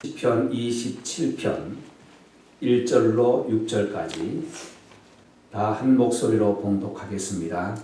시편 27편 1절로 6절까지 다 한 목소리로 봉독하겠습니다.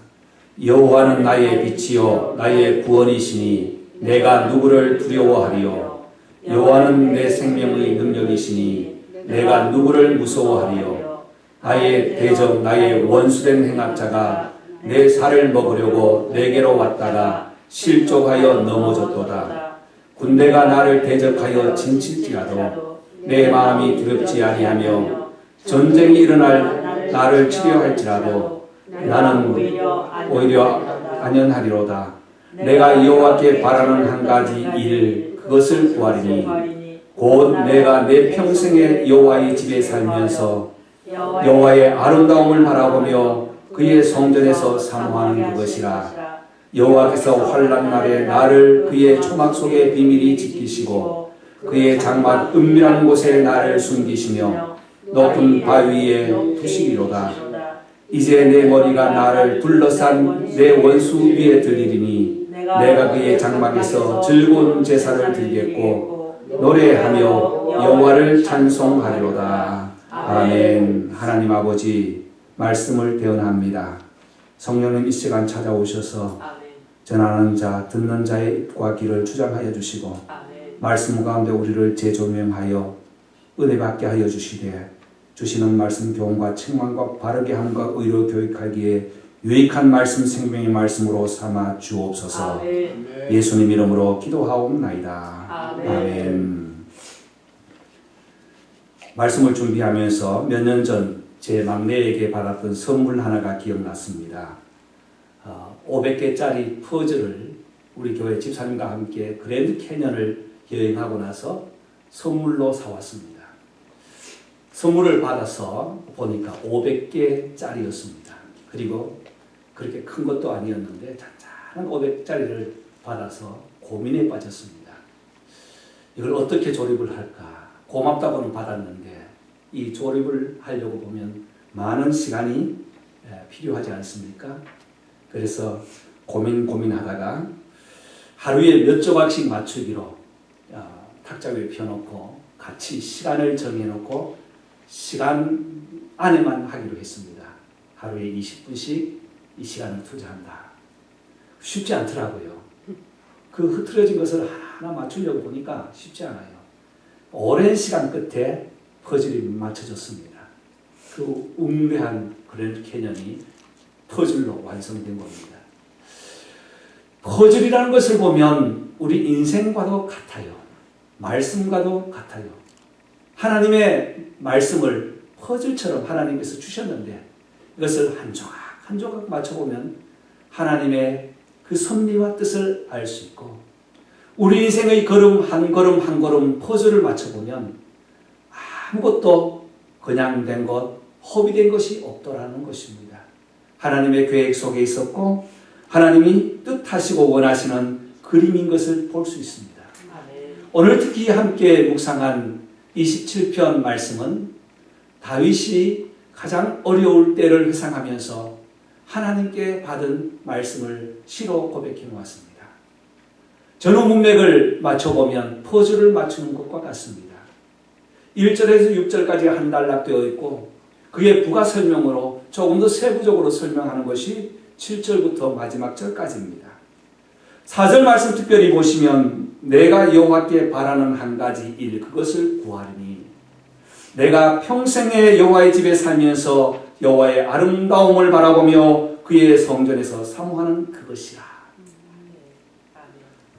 여호와는 나의 빛이요 나의 구원이시니 내가 누구를 두려워하리요. 여호와는 내 생명의 능력이시니 내가 누구를 무서워하리요. 나의 대적 나의 원수된 행악자가 내 살을 먹으려고 내게로 왔다가 실족하여 넘어졌도다. 군대가 나를 대적하여 진칠지라도 내 마음이 두렵지 아니하며 전쟁이 일어날 나를 치료할지라도 나는 오히려 안연하리로다. 내가 여호와께 바라는 한 가지 일 그것을 구하리니 곧 내가 내 평생에 여호와의 집에 살면서 여호와의 아름다움을 바라보며 그의 성전에서 사모하는 그것이라. 여호와께서 환난 날에 나를 그의 초막 속에 비밀히 지키시고 그의 장막 은밀한 곳에 나를 숨기시며 높은 바위 위에 두시리로다. 이제 내 머리가 나를 둘러싼 내 원수 위에 들리리니 내가 그의 장막에서 즐거운 제사를 드리겠고 노래하며 여호와를 찬송하리로다. 아멘. 하나님 아버지 말씀을 대언합니다. 성령님 이 시간 찾아오셔서 전하는 자 듣는 자의 입과 귀를 주장하여 주시고 말씀 가운데 우리를 재조명하여 은혜 받게 하여 주시되 주시는 말씀 교훈과 책망과 바르게 함과 의로 교육하기에 유익한 말씀 생명의 말씀으로 삼아 주옵소서. 예수님 이름으로 기도하옵나이다. 아멘. 말씀을 준비하면서 몇 년 전 제 막내에게 받았던 선물 하나가 기억났습니다. 500개짜리 퍼즐을 우리 교회 집사님과 함께 그랜드 캐년을 여행하고 나서 선물로 사왔습니다. 선물을 받아서 보니까 500개짜리였습니다. 그리고 그렇게 큰 것도 아니었는데 잔잔한 500짜리를 받아서 고민에 빠졌습니다. 이걸 어떻게 조립을 할까? 고맙다고는 받았는데 이 조립을 하려고 보면 많은 시간이 필요하지 않습니까? 그래서 고민하다가 하루에 몇 조각씩 맞추기로 탁자 위에 펴놓고 같이 시간을 정해놓고 시간 안에만 하기로 했습니다. 하루에 20분씩 이 시간을 투자한다. 쉽지 않더라고요. 그 흐트러진 것을 하나 맞추려고 보니까 쉽지 않아요. 오랜 시간 끝에 퍼즐이 맞춰졌습니다. 그 웅대한 그랜드 캐년이 퍼즐로 완성된 겁니다. 퍼즐이라는 것을 보면 우리 인생과도 같아요. 말씀과도 같아요. 하나님의 말씀을 퍼즐처럼 하나님께서 주셨는데 이것을 한 조각 한 조각 맞춰보면 하나님의 그 섭리와 뜻을 알 수 있고 우리 인생의 걸음 한 걸음 한 걸음 퍼즐을 맞춰보면 아무것도 그냥 된 것, 허비된 것이 없더라는 것입니다. 하나님의 계획 속에 있었고 하나님이 뜻하시고 원하시는 그림인 것을 볼 수 있습니다. 오늘 특히 함께 묵상한 27편 말씀은 다윗이 가장 어려울 때를 회상하면서 하나님께 받은 말씀을 시로 고백해 놓았습니다. 전후 문맥을 맞춰보면 퍼즐을 맞추는 것과 같습니다. 1절에서 6절까지 한 단락되어 있고 그의 부가 설명으로 조금 더 세부적으로 설명하는 것이 7절부터 마지막 절까지입니다. 4절 말씀 특별히 보시면 내가 여호와께 바라는 한 가지 일 그것을 구하리니 내가 평생에 여호와의 집에 살면서 여호와의 아름다움을 바라보며 그의 성전에서 사모하는 그것이라.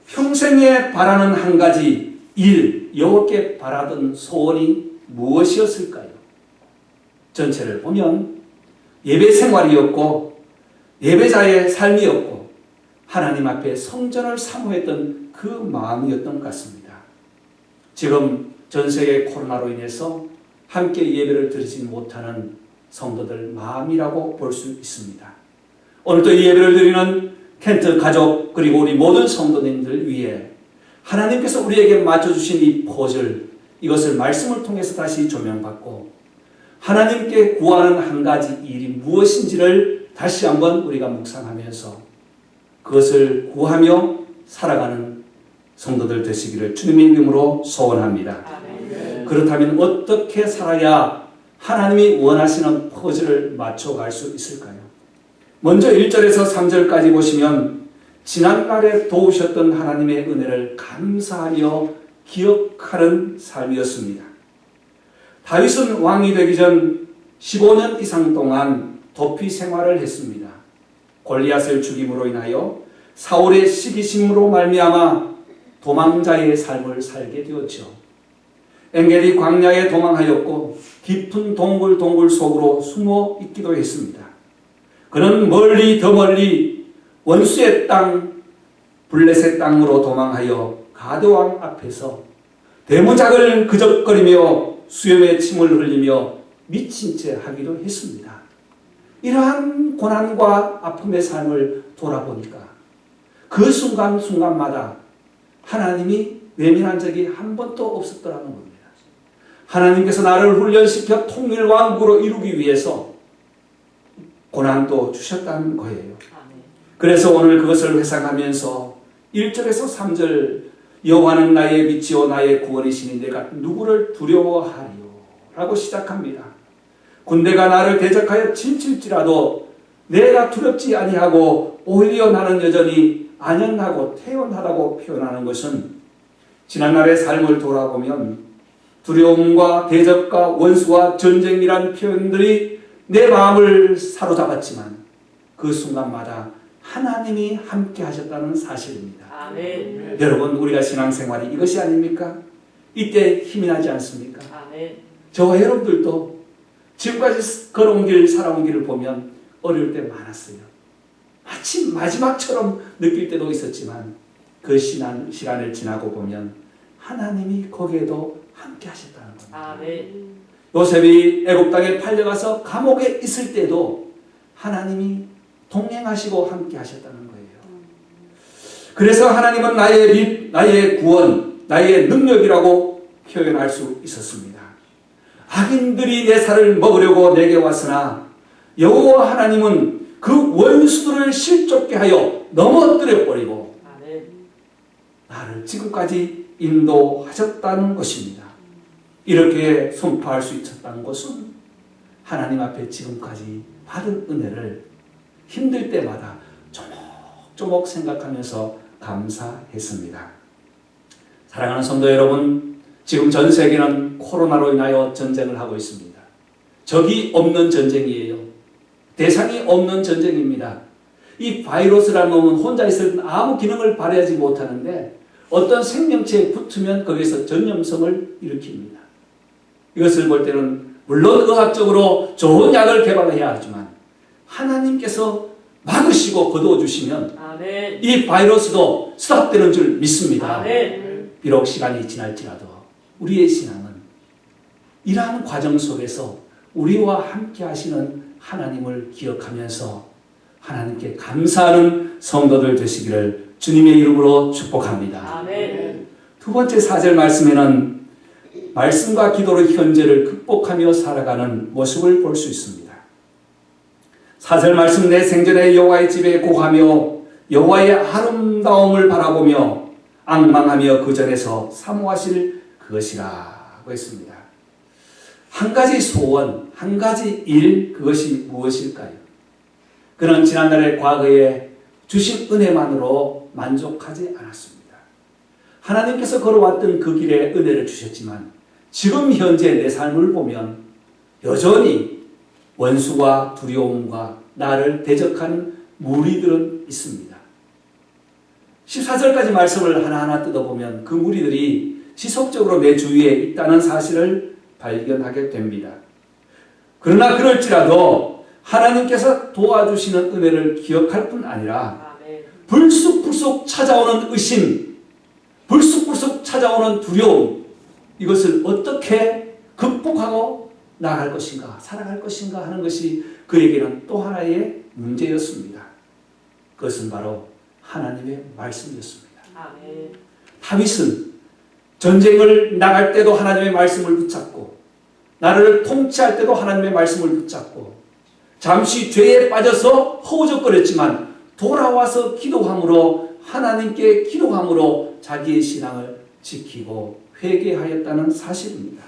평생에 바라는 한 가지 일, 여호와께 바라던 소원이 무엇이었을까요? 전체를 보면 예배 생활이었고 예배자의 삶이었고 하나님 앞에 성전을 사모했던 그 마음이었던 것 같습니다. 지금 전 세계 코로나로 인해서 함께 예배를 드리지 못하는 성도들 마음이라고 볼 수 있습니다. 오늘도 이 예배를 드리는 켄트 가족 그리고 우리 모든 성도님들 위해 하나님께서 우리에게 맞춰주신 이 퍼즐 이것을 말씀을 통해서 다시 조명받고 하나님께 구하는 한 가지 일이 무엇인지를 다시 한번 우리가 묵상하면서 그것을 구하며 살아가는 성도들 되시기를 주님의 이름으로 소원합니다. 아멘. 그렇다면 어떻게 살아야 하나님이 원하시는 퍼즐을 맞춰갈 수 있을까요? 먼저 1절에서 3절까지 보시면 지난날에 도우셨던 하나님의 은혜를 감사하며 기억하는 삶이었습니다. 다윗은 왕이 되기 전 15년 이상 동안 도피 생활을 했습니다. 골리앗을 죽임으로 인하여 사울의 시기심으로 말미암아 도망자의 삶을 살게 되었죠. 엔겔이 광야에 도망하였고 깊은 동굴 속으로 숨어 있기도 했습니다. 그는 더 멀리 원수의 땅 블레셋 땅으로 도망하여 가드왕 앞에서 대문짝을 그적거리며 수염에 침을 흘리며 미친 채 하기도 했습니다. 이러한 고난과 아픔의 삶을 돌아보니까 그 순간순간마다 하나님이 외면한 적이 한 번도 없었더라는 겁니다. 하나님께서 나를 훈련시켜 통일왕국으로 이루기 위해서 고난도 주셨다는 거예요. 그래서 오늘 그것을 회상하면서 1절에서 3절 여호와는 나의 빛이요 나의 구원이시니 내가 누구를 두려워하리요 라고 시작합니다. 군대가 나를 대적하여 침칠지라도 내가 두렵지 아니하고 오히려 나는 여전히 안연하고 태연하다고 표현하는 것은 지난날의 삶을 돌아보면 두려움과 대적과 원수와 전쟁이란 표현들이 내 마음을 사로잡았지만 그 순간마다 하나님이 함께 하셨다는 사실입니다. 아멘. 여러분 우리가 신앙생활이 이것이 아닙니까? 이때 힘이 나지 않습니까? 아멘. 저와 여러분들도 지금까지 걸어온 길 살아온 길을 보면 어려울 때 많았어요. 마치 마지막처럼 느낄 때도 있었지만 그 시간을 지나고 보면 하나님이 거기에도 함께 하셨다는 겁니다. 아멘. 요셉이 애굽 땅에 팔려가서 감옥에 있을 때도 하나님이 동행하시고 함께 하셨다는 거예요. 그래서 하나님은 나의 빛, 나의 구원, 나의 능력이라고 표현할 수 있었습니다. 악인들이 내 살을 먹으려고 내게 왔으나 여호와 하나님은 그 원수들을 실족케 하여 넘어뜨려 버리고 나를 지금까지 인도하셨다는 것입니다. 이렇게 선포할 수 있었다는 것은 하나님 앞에 지금까지 받은 은혜를 힘들 때마다 조목조목 생각하면서 감사했습니다. 사랑하는 성도 여러분, 지금 전 세계는 코로나로 인하여 전쟁을 하고 있습니다. 적이 없는 전쟁이에요. 대상이 없는 전쟁입니다. 이 바이러스라는 놈은 혼자 있을 때 아무 기능을 발휘하지 못하는데 어떤 생명체에 붙으면 거기에서 전염성을 일으킵니다. 이것을 볼 때는 물론 의학적으로 좋은 약을 개발해야 하지만 하나님께서 막으시고 거두어주시면 아멘. 이 바이러스도 스탑되는 줄 믿습니다. 아멘. 비록 시간이 지날지라도 우리의 신앙은 이러한 과정 속에서 우리와 함께 하시는 하나님을 기억하면서 하나님께 감사하는 성도들 되시기를 주님의 이름으로 축복합니다. 아멘. 두 번째 4절 말씀에는 말씀과 기도로 현재를 극복하며 살아가는 모습을 볼 수 있습니다. 4절 말씀 내 생전에 여호와의 집에 고하며 여호와의 아름다움을 바라보며 앙망하며 그 전에서 사모하실 그것이라고 했습니다. 한 가지 소원, 한 가지 일, 그것이 무엇일까요? 그는 지난날의 과거에 주신 은혜만으로 만족하지 않았습니다. 하나님께서 걸어왔던 그 길에 은혜를 주셨지만 지금 현재 내 삶을 보면 여전히 원수와 두려움과 나를 대적하는 무리들은 있습니다. 14절까지 말씀을 하나하나 뜯어보면 그 무리들이 지속적으로 내 주위에 있다는 사실을 발견하게 됩니다. 그러나 그럴지라도 하나님께서 도와주시는 은혜를 기억할 뿐 아니라 불쑥불쑥 찾아오는 의심, 불쑥불쑥 찾아오는 두려움, 이것을 어떻게 극복하고 나아갈 것인가, 살아갈 것인가 하는 것이 그에게는 또 하나의 문제였습니다. 그것은 바로 하나님의 말씀이었습니다. 다윗은 전쟁을 나갈 때도 하나님의 말씀을 붙잡고 나를 통치할 때도 하나님의 말씀을 붙잡고 잠시 죄에 빠져서 허우적거렸지만 돌아와서 기도함으로 하나님께 기도함으로 자기의 신앙을 지키고 회개하였다는 사실입니다.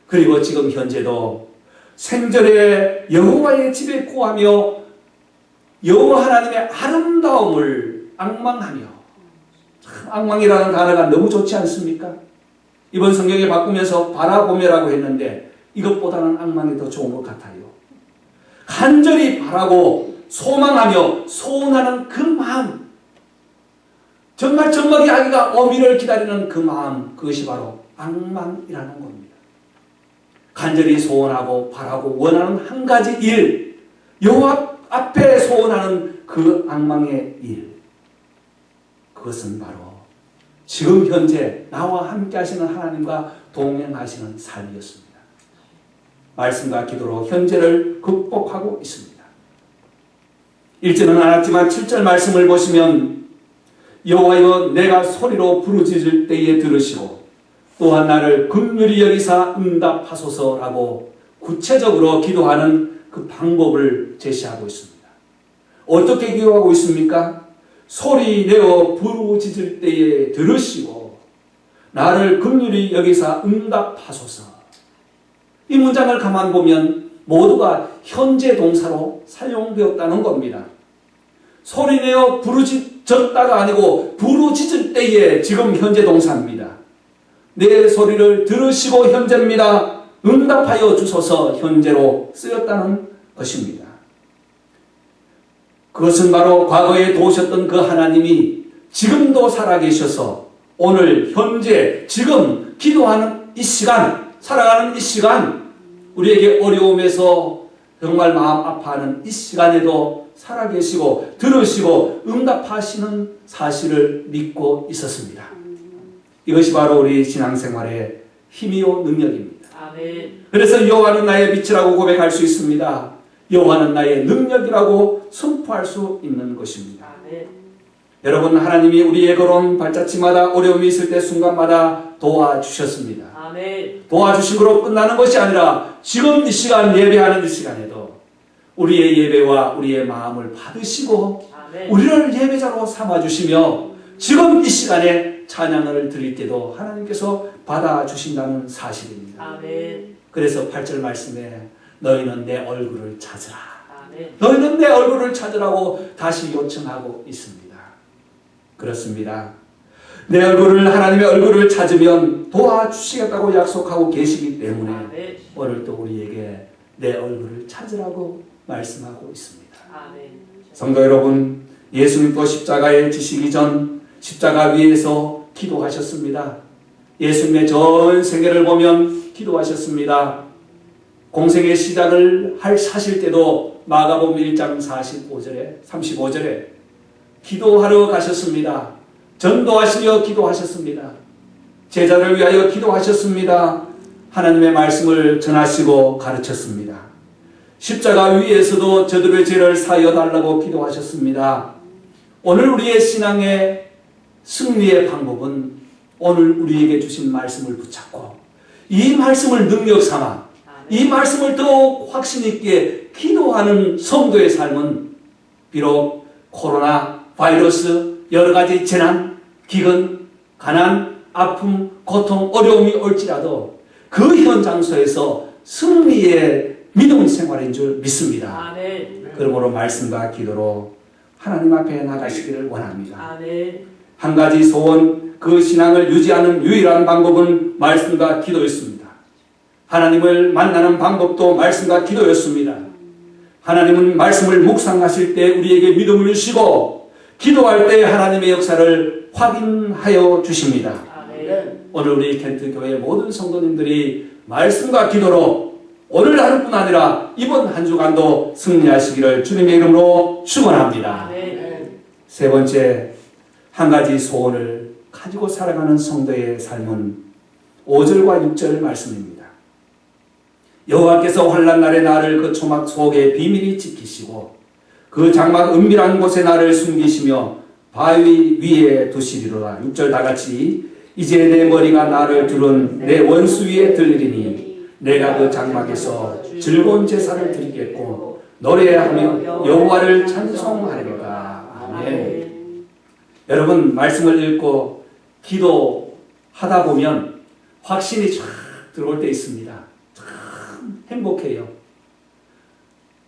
그리고 지금 현재도 생전에 여호와의 집에 구하며 여호와 하나님의 아름다움을 앙망하며, 참 앙망이라는 단어가 너무 좋지 않습니까? 이번 성경에 바꾸면서 바라보며라고 했는데 이것보다는 앙망이 더 좋은 것 같아요. 간절히 바라고 소망하며 소원하는 그 마음, 정말 젖먹이 아기가 어미를 기다리는 그 마음, 그것이 바로 앙망이라는 겁니다. 간절히 소원하고 바라고 원하는 한 가지 일, 여호와 앞에 소원하는 그 앙망의 일, 그것은 바로 지금 현재 나와 함께 하시는 하나님과 동행하시는 삶이었습니다. 말씀과 기도로 현재를 극복하고 있습니다. 1절은 안 왔지만 7절 말씀을 보시면 여호와여 내가 소리로 부르짖을 때에 들으시고 또한 나를 긍휼히 여기사 응답하소서라고 구체적으로 기도하는 그 방법을 제시하고 있습니다. 어떻게 기도하고 있습니까? 소리 내어 부르짖을 때에 들으시고 나를 긍휼히 여기사 응답하소서. 이 문장을 가만 보면 모두가 현재 동사로 사용되었다는 겁니다. 소리 내어 부르짖었다가 아니고 부르짖을 때에 지금 현재 동사입니다. 내 소리를 들으시고 현재입니다. 응답하여 주소서 현재로 쓰였다는 것입니다. 그것은 바로 과거에 도우셨던 그 하나님이 지금도 살아계셔서 오늘 현재 지금 기도하는 이 시간, 살아가는 이 시간, 우리에게 어려움에서 정말 마음 아파하는 이 시간에도 살아계시고 들으시고 응답하시는 사실을 믿고 있었습니다. 이것이 바로 우리 신앙생활의 힘이요 능력입니다. 아멘. 그래서 여호와는 나의 빛이라고 고백할 수 있습니다. 여호와는 나의 능력이라고 선포할 수 있는 것입니다. 아멘. 여러분, 하나님이 우리의 걸어온 발자취마다 어려움이 있을 때 순간마다 도와주셨습니다. 아멘. 도와주신 거로 끝나는 것이 아니라 지금 이 시간 예배하는 이 시간에도 우리의 예배와 우리의 마음을 받으시고 아멘. 우리를 예배자로 삼아주시며 지금 이 시간에 찬양을 드릴 때도 하나님께서 받아주신다는 사실입니다. 아멘. 그래서 8절 말씀에 너희는 내 얼굴을 찾으라. 아멘. 너희는 내 얼굴을 찾으라고 다시 요청하고 있습니다. 그렇습니다. 내 얼굴을, 하나님의 얼굴을 찾으면 도와주시겠다고 약속하고 계시기 때문에 아멘. 오늘 또 우리에게 내 얼굴을 찾으라고 말씀하고 있습니다. 아멘. 성도 여러분, 예수님도 십자가에 지시기 전 십자가 위에서 기도하셨습니다. 예수님의 전 생애를 보면 기도하셨습니다. 공생의 시작을 하실 때도 마가복음 1장 35절에 기도하러 가셨습니다. 전도하시며 기도하셨습니다. 제자를 위하여 기도하셨습니다. 하나님의 말씀을 전하시고 가르쳤습니다. 십자가 위에서도 저들의 죄를 사하여 달라고 기도하셨습니다. 오늘 우리의 신앙의 승리의 방법은 오늘 우리에게 주신 말씀을 붙잡고 이 말씀을 능력 삼아 이 말씀을 더욱 확신 있게 기도하는 성도의 삶은 비록 코로나 바이러스, 여러 가지 재난, 기근, 가난, 아픔, 고통, 어려움이 올지라도 그 현장소에서 승리의 믿음 생활인 줄 믿습니다. 아멘. 그러므로 말씀과 기도로 하나님 앞에 나가시기를 원합니다. 아멘. 한 가지 소원, 그 신앙을 유지하는 유일한 방법은 말씀과 기도였습니다. 하나님을 만나는 방법도 말씀과 기도였습니다. 하나님은 말씀을 묵상하실 때 우리에게 믿음을 주시고 기도할 때 하나님의 역사를 확인하여 주십니다. 아멘. 오늘 우리 켄트교회 모든 성도님들이 말씀과 기도로 오늘 하루뿐 아니라 이번 한 주간도 승리하시기를 주님의 이름으로 축원합니다. 아멘. 세 번째, 한 가지 소원을 가지고 살아가는 성도의 삶은 5절과 6절 말씀입니다. 여호와께서 환난 날에 나를 그 초막 속에 비밀히 지키시고 그 장막 은밀한 곳에 나를 숨기시며 바위 위에 두시리로다. 6절 다같이 이제 내 머리가 나를 두른 내 원수 위에 들리리니 내가 그 장막에서 즐거운 제사를 드리겠고 노래하며 여호와를 찬송하리로다. 아멘. 여러분 말씀을 읽고 기도하다 보면 확신이 쫙 들어올 때 있습니다. 참 행복해요.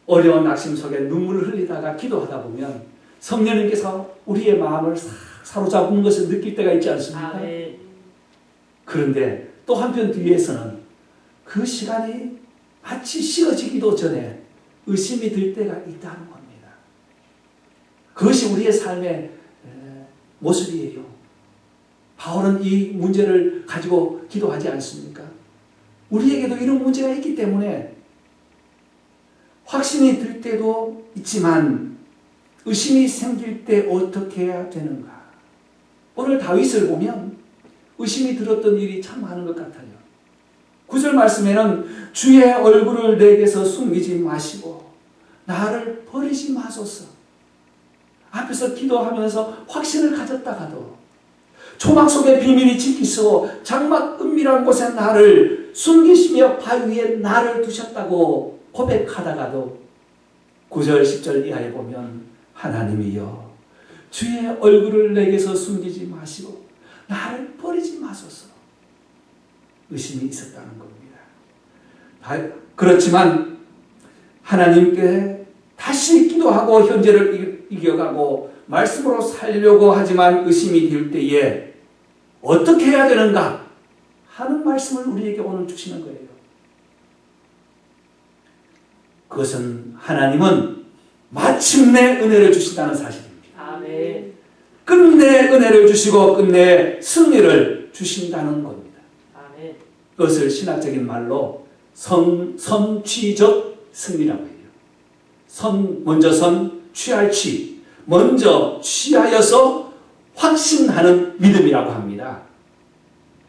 어려운 낙심 속에 눈물을 흘리다가 기도하다 보면 성령님께서 우리의 마음을 싹 사로잡은 것을 느낄 때가 있지 않습니까? 아멘. 그런데 또 한편 뒤에서는 그 시간이 마치 식어지기도 전에 의심이 들 때가 있다는 겁니다. 그것이 우리의 삶의 모습이에요. 바울은 이 문제를 가지고 기도하지 않습니까? 우리에게도 이런 문제가 있기 때문에 확신이 들 때도 있지만 의심이 생길 때 어떻게 해야 되는가? 오늘 다윗을 보면 의심이 들었던 일이 참 많은 것 같아요. 9절 말씀에는 주의 얼굴을 내게서 숨기지 마시고 나를 버리지 마소서. 앞에서 기도하면서 확신을 가졌다가도 초막 속에 비밀이 지키시고 장막 은밀한 곳에 나를 숨기시며 바위 위에 나를 두셨다고 고백하다가도 9절 10절 이하에 보면 하나님이여 주의 얼굴을 내게서 숨기지 마시고 나를 버리지 마소서. 의심이 있었다는 겁니다. 그렇지만 하나님께 다시 기도하고 현재를 이겨가고 말씀으로 살려고 하지만 의심이 들 때에 어떻게 해야 되는가 하는 말씀을 우리에게 오늘 주시는 거예요. 그것은 하나님은 마침내 은혜를 주신다는 사실입니다. 아멘. 끝내 은혜를 주시고 끝내 승리를 주신다는 겁니다. 아멘. 그것을 신학적인 말로 선취적 승리라고 해요. 먼저 취할 취, 먼저 취하여서 확신하는 믿음이라고 합니다.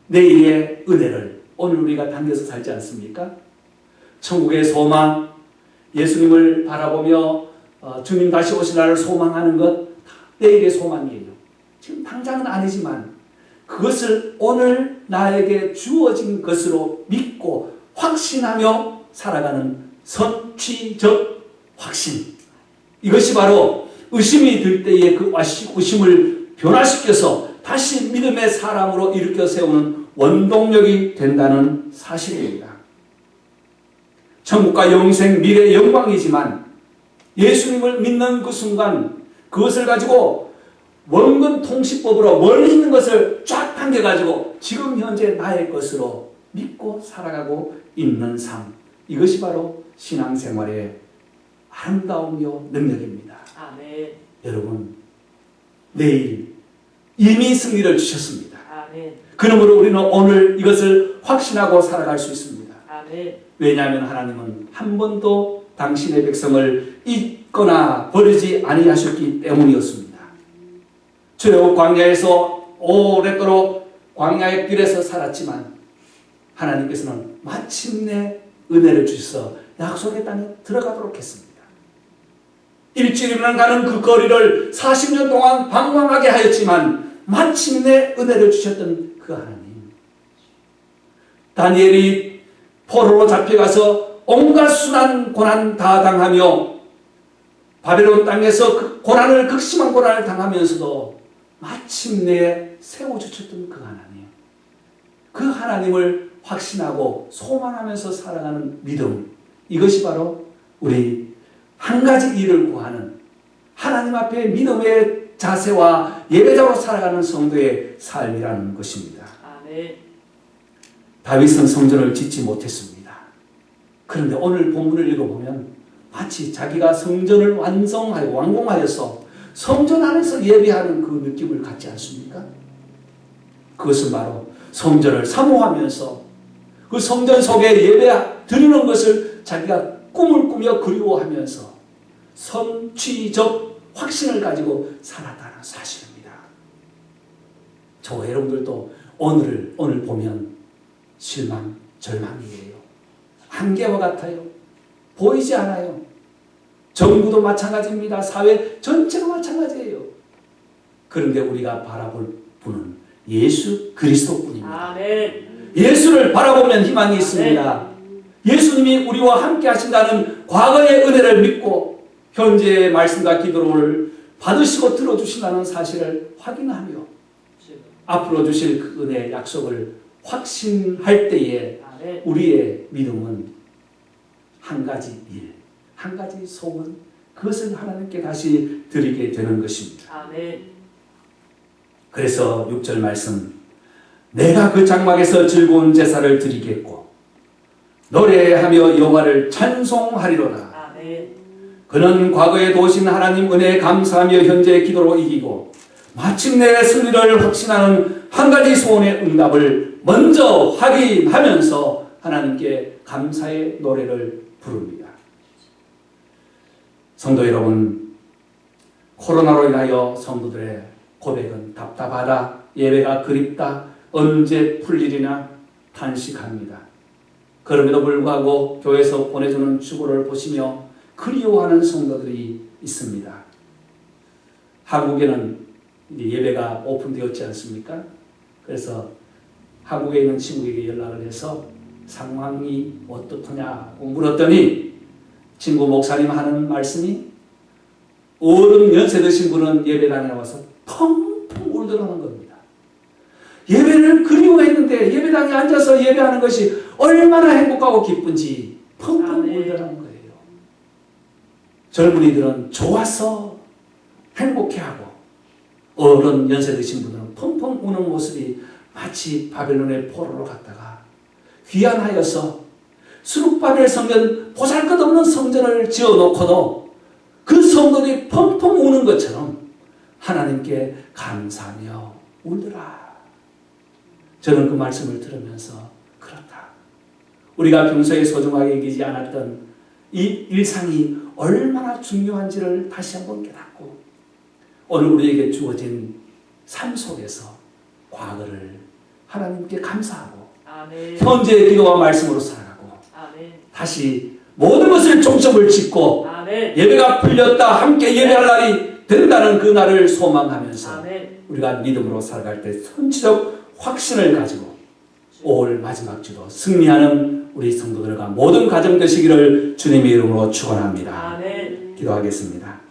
내일의 은혜를 오늘 우리가 당겨서 살지 않습니까? 천국의 소망, 예수님을 바라보며 주님 다시 오실 날을 소망하는 것 내일의 소망이에요. 지금 당장은 아니지만 그것을 오늘 나에게 주어진 것으로 믿고 확신하며 살아가는 선취적 확신. 이것이 바로 의심이 들 때에 그 의심을 변화시켜서 다시 믿음의 사람으로 일으켜 세우는 원동력이 된다는 사실입니다. 천국과 영생, 미래의 영광이지만 예수님을 믿는 그 순간 그것을 가지고 원근 통치법으로 멀리 있는 것을 쫙 당겨가지고 지금 현재 나의 것으로 믿고 살아가고 있는 삶. 이것이 바로 신앙생활의 아름다움이요 능력입니다. 아멘. 여러분, 내일 이미 승리를 주셨습니다. 아멘. 그러므로 우리는 오늘 이것을 확신하고 살아갈 수 있습니다. 아멘. 왜냐하면 하나님은 한 번도 당신의 백성을 잊거나 버리지 아니하셨기 때문이었습니다. 출애굽 광야에서 오랫도록 광야의 길에서 살았지만 하나님께서는 마침내 은혜를 주셔서 약속의 땅에 들어가도록 했습니다. 일주일이면 가는 그 거리를 40년 동안 방황하게 하였지만 마침내 은혜를 주셨던 그 하나님. 다니엘이 포로로 잡혀가서 온갖 순한 고난 다 당하며 바벨론 땅에서 그 고난을 극심한 고난을 당하면서도 마침내 세워주셨던 그 하나님. 그 하나님을 확신하고 소망하면서 살아가는 믿음. 이것이 바로 우리 한 가지 일을 구하는 하나님 앞에 믿음의 자세와 예배자로 살아가는 성도의 삶이라는 것입니다. 아멘. 다윗은 성전을 짓지 못했습니다. 그런데 오늘 본문을 읽어보면 마치 자기가 성전을 완공하여서 성전 안에서 예배하는 그 느낌을 갖지 않습니까? 그것은 바로 성전을 사모하면서 그 성전 속에 예배 드리는 것을 자기가 꿈을 꾸며 그리워하면서 선취적 확신을 가지고 살았다는 사실입니다. 저와 여러분들도 오늘 보면 실망, 절망이에요. 한계와 같아요. 보이지 않아요. 정부도 마찬가지입니다. 사회 전체가 마찬가지예요. 그런데 우리가 바라볼 분은 예수 그리스도뿐입니다. 아멘. 예수를 바라보면 희망이 있습니다. 예수님이 우리와 함께 하신다는 과거의 은혜를 믿고 현재의 말씀과 기도를 받으시고 들어주신다는 사실을 확인하며 앞으로 주실 그 은혜의 약속을 확신할 때에 아멘. 우리의 믿음은 한 가지 일, 한 가지 소원, 그것을 하나님께 다시 드리게 되는 것입니다. 아멘. 그래서 6절 말씀, 내가 그 장막에서 즐거운 제사를 드리겠고 노래하며 여호와를 찬송하리로다. 아멘. 그는 과거에 도우신 하나님 은혜에 감사하며 현재의 기도로 이기고 마침내 승리를 확신하는 한 가지 소원의 응답을 먼저 확인하면서 하나님께 감사의 노래를 부릅니다. 성도 여러분, 코로나로 인하여 성도들의 고백은 답답하다, 예배가 그립다, 언제 풀리리나 탄식합니다. 그럼에도 불구하고 교회에서 보내주는 주보를 보시며 그리워하는 성도들이 있습니다. 한국에는 예배가 오픈되었지 않습니까? 그래서 한국에 있는 친구에게 연락을 해서 상황이 어떻더냐고 물었더니 친구 목사님 하는 말씀이 어른 연세 드신 분은 예배당에 나와서 펑펑 울더라는 겁니다. 예배를 그리워했는데 예배당에 앉아서 예배하는 것이 얼마나 행복하고 기쁜지 펑펑 울더라는 거예요. 젊은이들은 좋아서 행복해하고 어른 연세 드신 분들은 펑펑 우는 모습이 마치 바벨론의 포로로 갔다가 귀환하여서 수룹바벨 성전, 보잘것없는 성전을 지어놓고도 그 성도들이 펑펑 우는 것처럼 하나님께 감사하며 울더라. 저는 그 말씀을 들으면서 그렇다. 우리가 평소에 소중하게 여기지 않았던 이 일상이 얼마나 중요한지를 다시 한번 깨닫고 오늘 우리에게 주어진 삶 속에서 과거를 하나님께 감사하고 아멘. 현재의 기도와 말씀으로 살아가고 아멘. 다시 모든 것을 종점을 짓고 아멘. 예배가 풀렸다 함께 예배할 날이 된다는 그 날을 소망하면서 아멘. 우리가 믿음으로 살아갈 때 선지적 확신을 가지고 올 마지막 주도 승리하는 우리 성도들과 모든 가정 되시기를 주님의 이름으로 축원합니다. 아멘. 기도하겠습니다.